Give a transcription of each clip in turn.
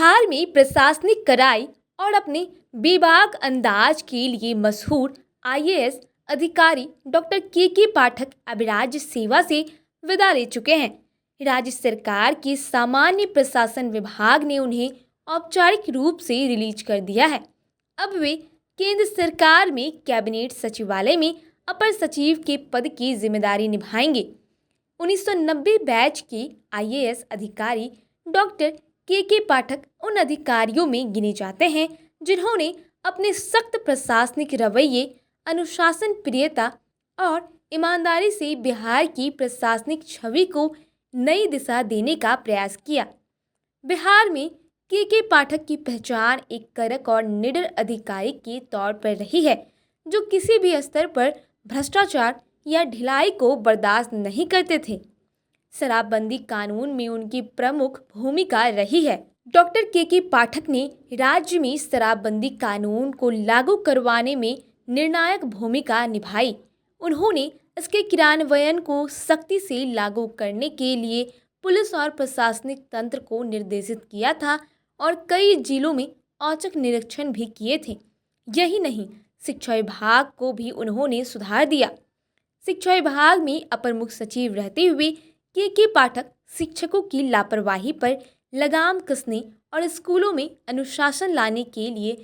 बिहार में प्रशासनिक कड़ाई और अपने बेबाक अंदाज के लिए मशहूर आईएएस अधिकारी डॉक्टर के पाठक अब राज्य सेवा से विदा ले चुके हैं। राज्य सरकार के सामान्य प्रशासन विभाग ने उन्हें औपचारिक रूप से रिलीज कर दिया है। अब वे केंद्र सरकार में कैबिनेट सचिवालय में अपर सचिव के पद की जिम्मेदारी निभाएंगे। 1990 बैच के आईएएस अधिकारी डॉक्टर के पाठक उन अधिकारियों में गिने जाते हैं जिन्होंने अपने सख्त प्रशासनिक रवैये, अनुशासन प्रियता और ईमानदारी से बिहार की प्रशासनिक छवि को नई दिशा देने का प्रयास किया। बिहार में के पाठक की पहचान एक कड़क और निडर अधिकारी के तौर पर रही है, जो किसी भी स्तर पर भ्रष्टाचार या ढिलाई को बर्दाश्त नहीं करते थे। शराबबंदी कानून में उनकी प्रमुख भूमिका रही है। डॉक्टर के पाठक ने राज्य में शराबबंदी कानून को लागू करवाने में निर्णायक भूमिका निभाई। उन्होंने इसके क्रियान्वयन को सख्ती से लागू करने के लिए पुलिस और प्रशासनिक तंत्र को निर्देशित किया था और कई जिलों में औचक निरीक्षण भी किए थे। यही नहीं, शिक्षा विभाग को भी उन्होंने सुधार दिया। शिक्षा विभाग में अपर मुख्य सचिव रहते हुए के पाठक शिक्षकों की लापरवाही पर लगाम कसने और स्कूलों में अनुशासन लाने के लिए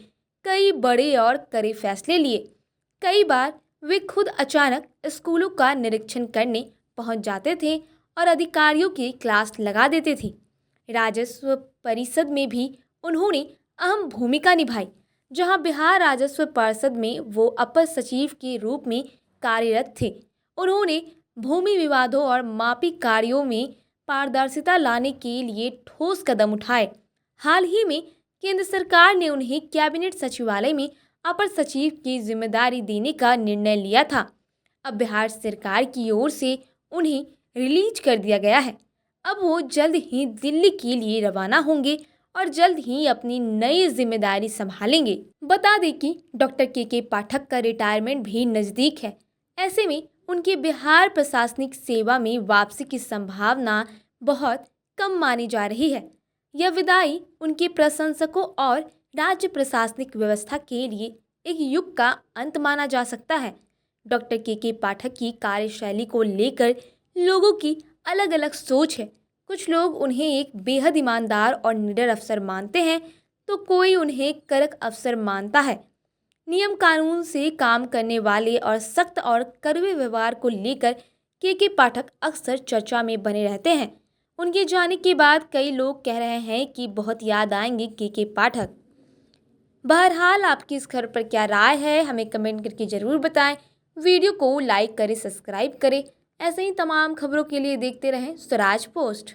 कई बड़े और कड़े फैसले लिए। कई बार वे खुद अचानक स्कूलों का निरीक्षण करने पहुंच जाते थे और अधिकारियों की क्लास लगा देते थे। राजस्व परिषद में भी उन्होंने अहम भूमिका निभाई, जहां बिहार राजस्व परिषद में वो अपर सचिव के रूप में कार्यरत थे। उन्होंने भूमि विवादों और मापी कार्यों में पारदर्शिता लाने के लिए ठोस कदम उठाए। हाल ही में केंद्र सरकार ने उन्हें कैबिनेट सचिवालय में अपर सचिव की जिम्मेदारी देने का निर्णय लिया था। अब बिहार सरकार की ओर से उन्हें रिलीज कर दिया गया है। अब वो जल्द ही दिल्ली के लिए रवाना होंगे और जल्द ही अपनी नई जिम्मेदारी संभालेंगे। बता दें कि डॉक्टर के पाठक का रिटायरमेंट भी नज़दीक है। ऐसे में उनकी बिहार प्रशासनिक सेवा में वापसी की संभावना बहुत कम मानी जा रही है। यह विदाई उनके प्रशंसकों और राज्य प्रशासनिक व्यवस्था के लिए एक युग का अंत माना जा सकता है। डॉक्टर के पाठक की कार्यशैली को लेकर लोगों की अलग अलग सोच है। कुछ लोग उन्हें एक बेहद ईमानदार और निडर अफसर मानते हैं, तो कोई उन्हें कड़क अफसर मानता है। नियम कानून से काम करने वाले और सख्त और कड़वे व्यवहार को लेकर के पाठक अक्सर चर्चा में बने रहते हैं। उनके जाने के बाद कई लोग कह रहे हैं कि बहुत याद आएंगे के पाठक। बहरहाल, आपकी इस खबर पर क्या राय है, हमें कमेंट करके ज़रूर बताएं। वीडियो को लाइक करें, सब्सक्राइब करें। ऐसे ही तमाम खबरों के लिए देखते रहें स्वराज पोस्ट।